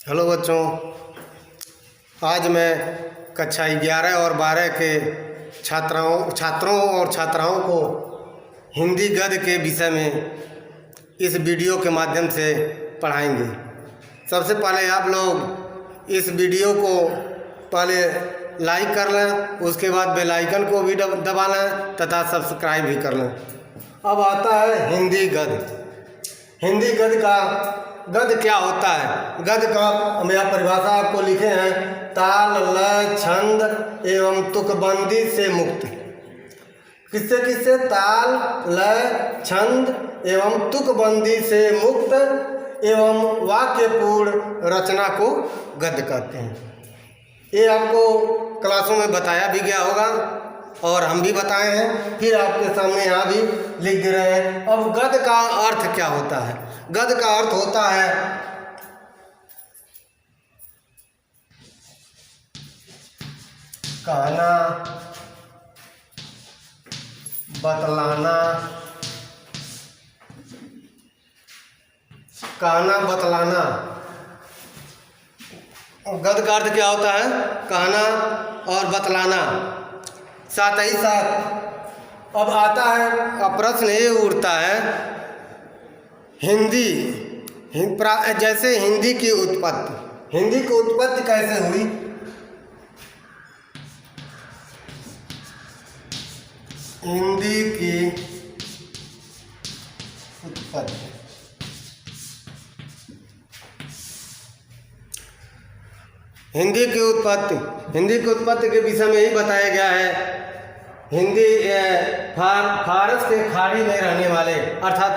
Hello बच्चों, आज मैं कक्षा 11 और 12 के छात्रों और छात्राओं को हिंदी गद्य के विषय में इस वीडियो के माध्यम से पढ़ाएंगे। सबसे पहले आप लोग इस वीडियो को पहले लाइक कर लें, उसके बाद बेल आइकन को भी दबा लें तथा सब्सक्राइब भी कर लें। अब आता है हिंदी गद्य। हिंदी गद्य क्या होता है? गद्य का हम यहाँ परिभाषा आपको लिखे हैं, ताल, लय, छंद एवं तुकबंदी से मुक्त। किससे? ताल, लय, छंद एवं तुकबंदी से मुक्त एवं वाक्यपूर्ण रचना को गद्य कहते हैं। ये आपको क्लासों में बताया भी गया होगा और हम भी बताए हैं, फिर आपके सामने यहाँ भी लिख दे रहे हैं। अब गद्य का अर्थ क्या होता है? गद्य का अर्थ होता है कहना, बतलाना, गद्य का अर्थ क्या होता है? कहना और बतलाना। साथ ही साथ अब आता है, अब प्रश्न ये उठता है, जैसे हिंदी की उत्पत्ति कैसे हुई? हिंदी की उत्पत्ति हिंदी की उत्पत्ति के विषय में ही बताया गया है। हिंदी फारस के खाड़ी में रहने वाले अर्थात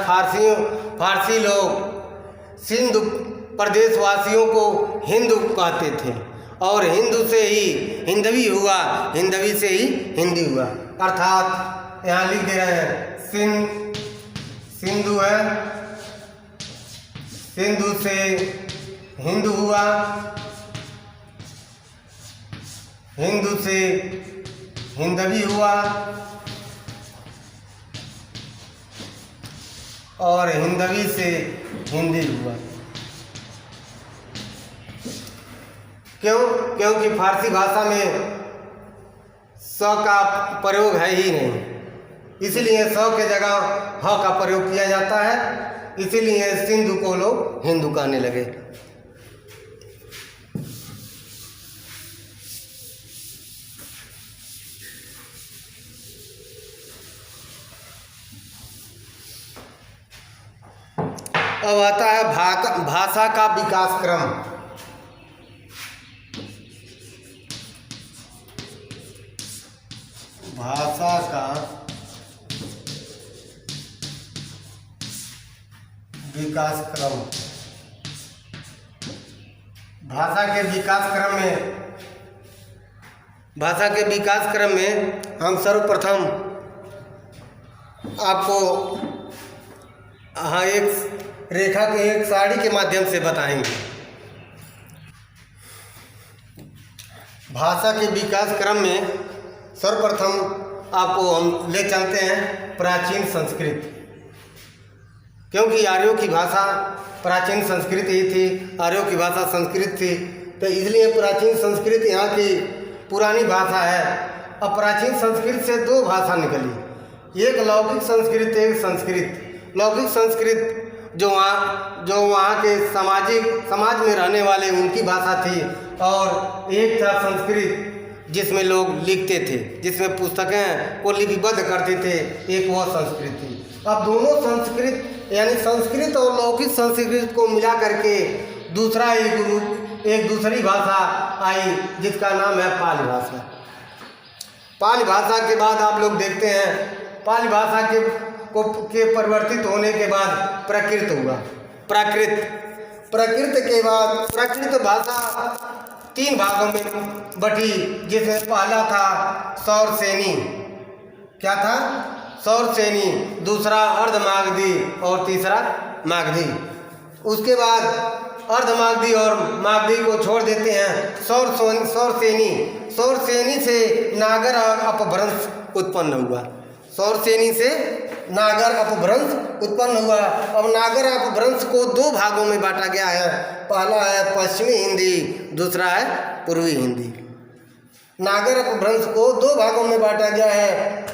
फारसी लोग सिंधु प्रदेशवासियों को हिंदू कहते थे और हिंदू से ही हिंदवी हुआ, हिंदवी से ही हिंदी हुआ। अर्थात यहाँ लिख दे रहे हैं, सिंधु है, सिंधु से हिंदू हुआ, हिंदू से हिंदवी हुआ और हिंदवी से हिंदी हुआ। क्योंकि फारसी भाषा में स का प्रयोग है ही नहीं, इसलिए स के जगह ह का प्रयोग किया जाता है, इसीलिए सिंधु को लोग हिंदू कहने लगे। अब आता है भाषा का विकास क्रम। भाषा का विकास क्रम। भाषा के विकास क्रम में हम सर्वप्रथम आपको एक रेखा के एक सारणी के माध्यम से बताएंगे। भाषा के विकास क्रम में सर्वप्रथम आपको हम ले चलते हैं प्राचीन संस्कृत, क्योंकि आर्यों की भाषा प्राचीन संस्कृत ही थी, आर्यों की भाषा संस्कृत थी, तो इसलिए प्राचीन संस्कृत यहाँ की पुरानी भाषा है। अब प्राचीन संस्कृत से दो भाषा निकली, एक लौकिक संस्कृत, एक संस्कृत। लौकिक संस्कृत जो वहाँ के समाज में रहने वाले उनकी भाषा थी, और एक था संस्कृत जिसमें लोग लिखते थे, जिसमें पुस्तकें को लिपिबद्ध करते थे, एक वह संस्कृत थी। अब दोनों संस्कृत यानी संस्कृत और लौकिक संस्कृत को मिला करके एक दूसरी भाषा आई जिसका नाम है पाली भाषा। पाली भाषा के बाद आप लोग देखते हैं, पाली भाषा के परिवर्तित होने के बाद प्राकृत हुआ। प्राकृत के बाद प्राकृत भाषा 3 भागों में बटी, जिसमें पहला था सौरसेनी। क्या था? सौरसेनी, दूसरा अर्धमागधी और तीसरा मागधी। उसके बाद अर्धमागधी और मागधी को छोड़ देते हैं। सौरसेनी से नागर और अपभ्रंश उत्पन्न हुआ। सौरसेनी से नागर अपभ्रंश उत्पन्न हुआ। अब नागर अपभ्रंश को दो भागों में बांटा गया है। पहला है पश्चिमी हिंदी, दूसरा है पूर्वी हिंदी। नागर अपभ्रंश को दो भागों में बांटा गया है,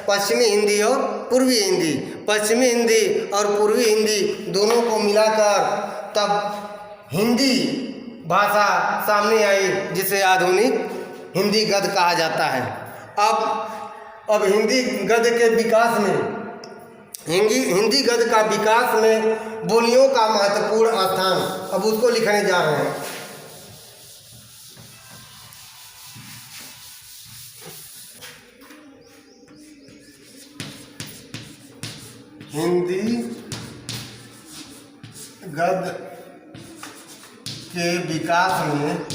पश्चिमी हिंदी और पूर्वी हिंदी। पश्चिमी हिंदी और पूर्वी हिंदी दोनों को मिलाकर तब हिंदी भाषा सामने आई, जिसे आधुनिक हिंदी गद्य कहा जाता है। अब हिंदी गद्य के विकास में हिंदी गद्य का विकास में बोलियों का महत्वपूर्ण स्थान, अब उसको लिखने जा रहे हैं। हिंदी गद्य के विकास में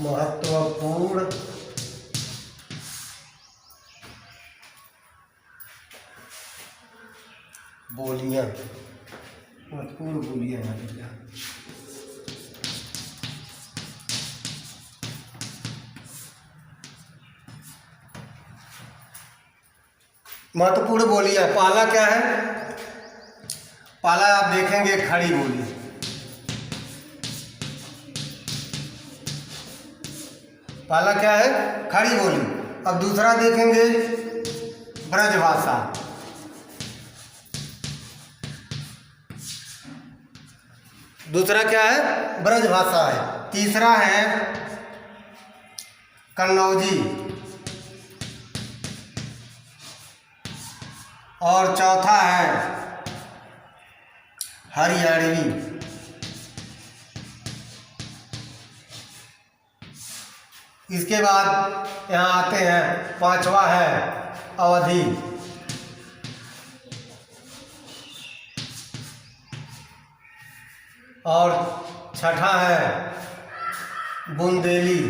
महत्वपूर्ण बोलियां, महत्वपूर्ण बोलियां हैं। महत्वपूर्ण बोलियां पहला क्या है? पहला आप देखेंगे खड़ी बोली। पहला क्या है? खड़ी बोली। अब दूसरा देखेंगे ब्रजभाषा। दूसरा क्या है? ब्रजभाषा है। तीसरा है कन्नौजी और चौथा है हरियाणवी। इसके बाद यहाँ आते हैं, पांचवा है अवधी और छठा है बुंदेली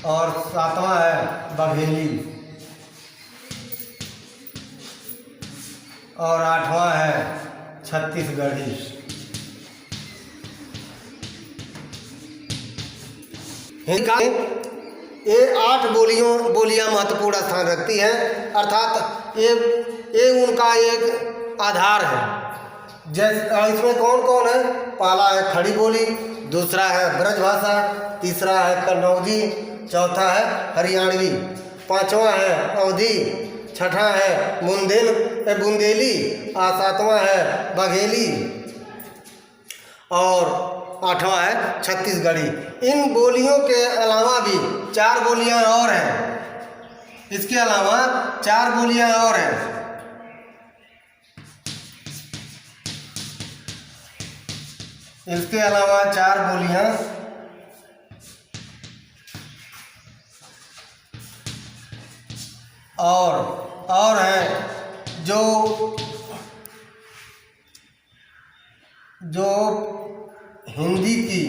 और सातवां है बघेली और आठवां है छत्तीसगढ़ी। ये 8 बोलियां महत्वपूर्ण स्थान रखती हैं, अर्थात ये उनका एक आधार है। जैसे इसमें कौन कौन है? पहला है खड़ी बोली, दूसरा है ब्रजभाषा, तीसरा है कन्नौजी, चौथा है हरियाणवी, पांचवा है अवधी, छठा है बुंदेली और सातवां है बघेली और आठवां है छत्तीसगढ़ी। इन बोलियों के अलावा भी 4 बोलियां और हैं। इसके अलावा 4 बोलियां और हैं। इसके अलावा 4 बोलियां और हैं जो हिंदी की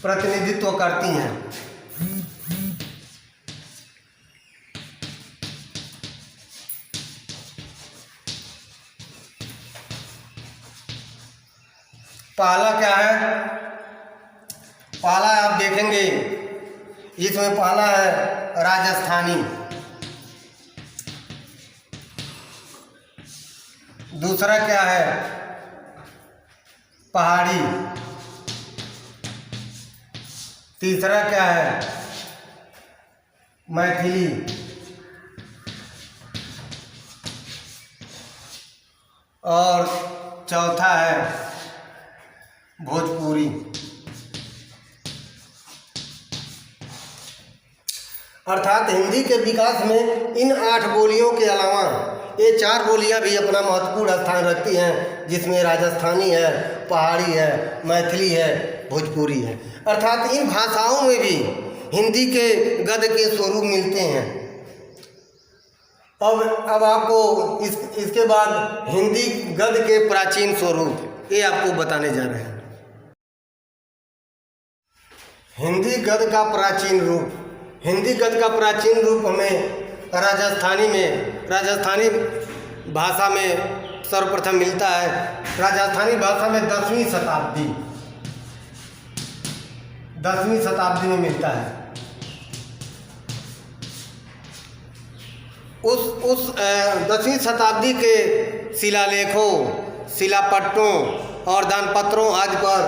प्रतिनिधित्व करती हैं। पहला क्या है? पहला आप देखेंगे, इसमें पहला है राजस्थानी, दूसरा क्या है? पहाड़ी, तीसरा क्या है? मैथिली और चौथा है भोजपुरी। अर्थात हिंदी के विकास में इन 8 बोलियों के अलावा ये 4 बोलियां भी अपना महत्वपूर्ण स्थान रखती हैं, जिसमें राजस्थानी है, पहाड़ी है, मैथिली है, भोजपुरी है। अर्थात इन भाषाओं में भी हिंदी के गद्य के स्वरूप मिलते हैं। अब आपको इसके बाद हिंदी गद्य के प्राचीन स्वरूप ये आपको बताने जा रहे हैं। हिंदी गद्य का प्राचीन रूप। हिंदी गद्य का प्राचीन रूप हमें राजस्थानी भाषा में सर्वप्रथम मिलता है राजस्थानी भाषा में 10वीं शताब्दी में मिलता है। उस 10वीं शताब्दी के शिलालेखों, शिलापट्टों और दानपत्रों आदि पर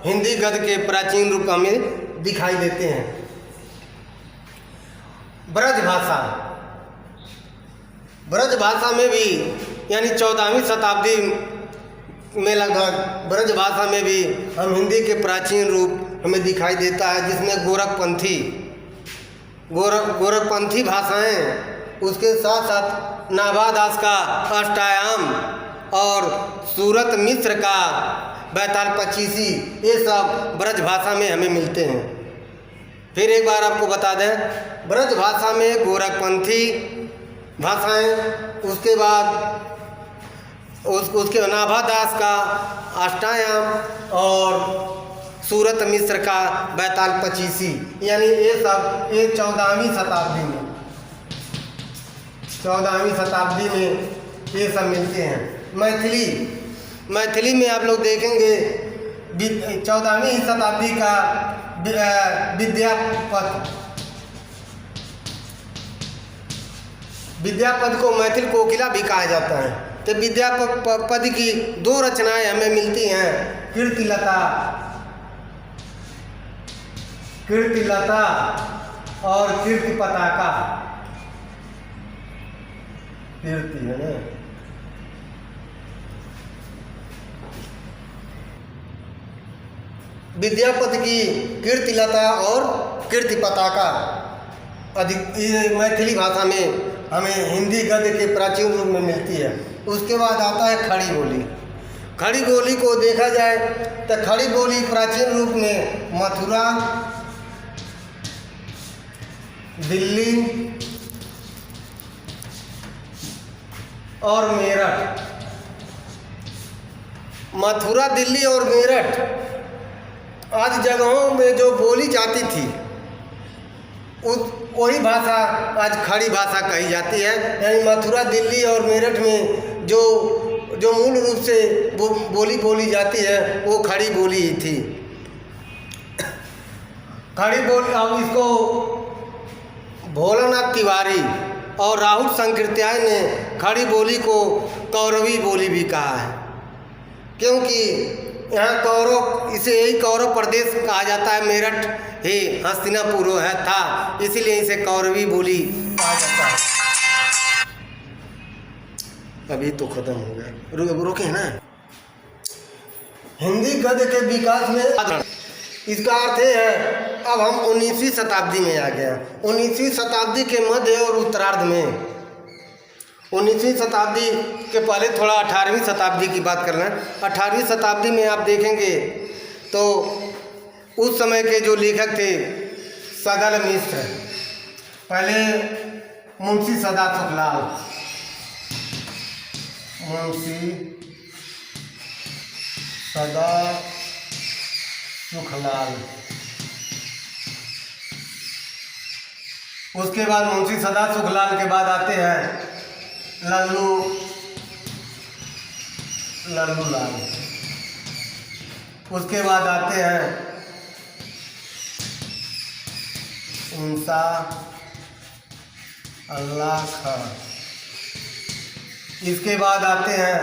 हिंदी गद्य के प्राचीन रूप हमें दिखाई देते हैं। ब्रज भाषा में भी यानी 14वीं शताब्दी में लगभग ब्रज भाषा में भी हम हिंदी के प्राचीन रूप हमें दिखाई देता है, जिसमें गोरखपंथी भाषाएं, उसके साथ साथ नाभा दास का अष्टायाम और सूरत मिश्र का बैताल पचीसी, ये सब ब्रज भाषा में हमें मिलते हैं। फिर एक बार आपको बता दें, ब्रज भाषा में गोरखपंथी भाषाएं, उसके बाद उसके नाभा दास का अष्टायाम और सूरत मिश्र का बैताल पचीसी, यानी ये सब ये 14वीं शताब्दी में ये सब मिलते हैं। मैथिली में आप लोग देखेंगे 14वीं शताब्दी का विद्यापद को मैथिल कोकिला भी कहा जाता है। तो विद्यापद की 2 रचनाएं हमें मिलती हैं, कीर्तिलता और कीर्ति पताका। कीर्ति है ना, विद्यापति की कीर्तिलता और कीर्ति पताका अधिक मैथिली भाषा में हमें हिंदी गद्य के प्राचीन रूप में मिलती है। उसके बाद आता है खड़ी बोली। खड़ी बोली को देखा जाए तो खड़ी बोली प्राचीन रूप में मथुरा, दिल्ली और मेरठ, मथुरा, दिल्ली और मेरठ आदि जगहों में जो बोली जाती थी वही भाषा आज खड़ी भाषा कही जाती है। यानी मथुरा, दिल्ली और मेरठ में जो मूल रूप से वो बोली जाती है वो खड़ी बोली ही थी। खड़ी बोली, अब इसको भोलानाथ तिवारी और राहुल संकृत्याय ने खड़ी बोली को कौरवी बोली भी कहा है, क्योंकि यहाँ कौरव, इसे यही कौरव प्रदेश कहा जाता है। मेरठ ही हस्तिनापुर है था, इसीलिए इसे कौरवी बोली कहा जाता है। अभी तो खत्म हो गया, रोके ना। हिंदी गद्य के विकास में इसका अर्थ है, अब हम 19वीं शताब्दी में आ गए। 19वीं शताब्दी के मध्य और उत्तरार्ध में, 19वीं शताब्दी के पहले थोड़ा 18वीं शताब्दी की बात कर रहे हैं। 18वीं शताब्दी में आप देखेंगे तो उस समय के जो लेखक थे सदल मिश्र, पहले मुंशी सदा सुखलाल, मुंशी सदा सुखलाल, उसके बाद मुंशी सदा सुखलाल के बाद आते हैं लल्लू लाल, उसके बाद आते हैं इंसा अल्लाह खां, इसके बाद आते हैं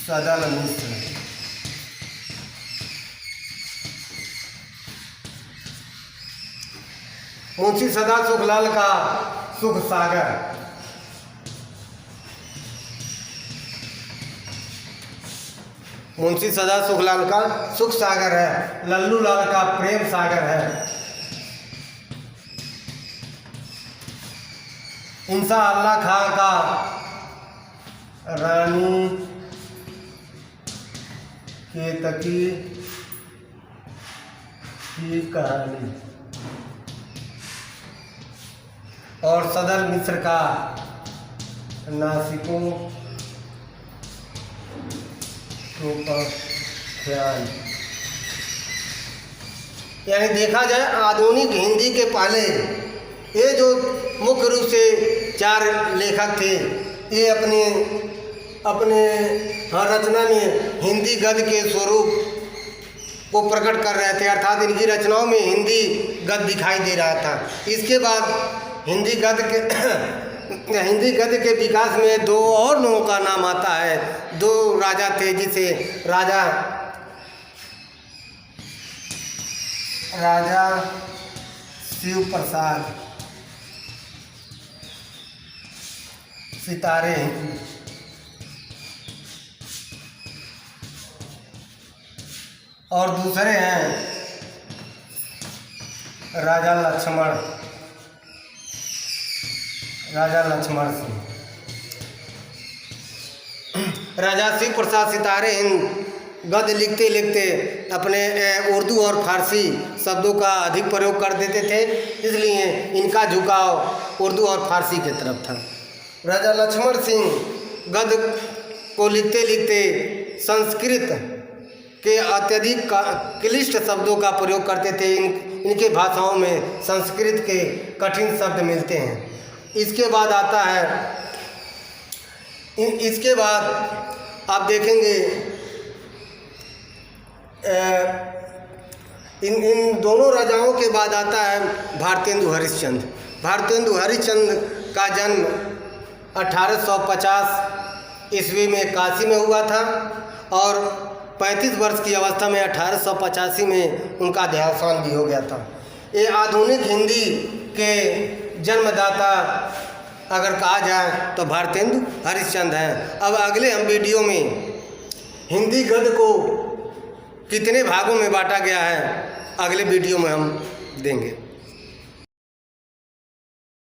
सदल मिश्र, मुंशी सदा सुखलाल का सुख सागर, मुंशी सदा सुखलाल का सुख सागर है। लल्लू लाल का प्रेम सागर है। इंसा अल्लाह खां का रानी केतकी की कहानी, और सदल मिश्र का नासिकों पर ख्याल। यानी देखा जाए आधुनिक हिंदी के पहले ये जो मुख्य रूप से चार लेखक थे। ये अपने रचना में हिंदी गद्य के स्वरूप को प्रकट कर रहे थे, अर्थात इनकी रचनाओं में हिंदी गद्य दिखाई दे रहा था। इसके बाद हिंदी गद्य के विकास में दो और लोगों का नाम आता है। दो राजा थे, जिसे राजा शिव प्रसाद सितारे और दूसरे हैं राजा लक्ष्मण सिंह। राजा शिव प्रसाद सितारे हिंद गद्य लिखते लिखते अपने उर्दू और फारसी शब्दों का अधिक प्रयोग कर देते थे, इसलिए इनका झुकाव उर्दू और फारसी की तरफ था। राजा लक्ष्मण सिंह गद्य को लिखते लिखते संस्कृत के अत्यधिक क्लिष्ट शब्दों का प्रयोग करते थे। इनके भाषाओं में संस्कृत के कठिन शब्द मिलते हैं। इसके बाद आता है, इसके बाद आप देखेंगे इन दोनों राजाओं के बाद आता है भारतेंदु हरिश्चंद्र। भारतेंदु हरिश्चंद्र का जन्म 1850 ईस्वी में काशी में हुआ था और 35 वर्ष की अवस्था में 1885 में उनका देहावसान भी हो गया था। ये आधुनिक हिंदी के जन्मदाता अगर कहा जाए तो भारतेंदु हरिश्चंद्र हैं। अब अगले हम वीडियो में हिंदी गद्य को कितने भागों में बांटा गया है, अगले वीडियो में हम देंगे।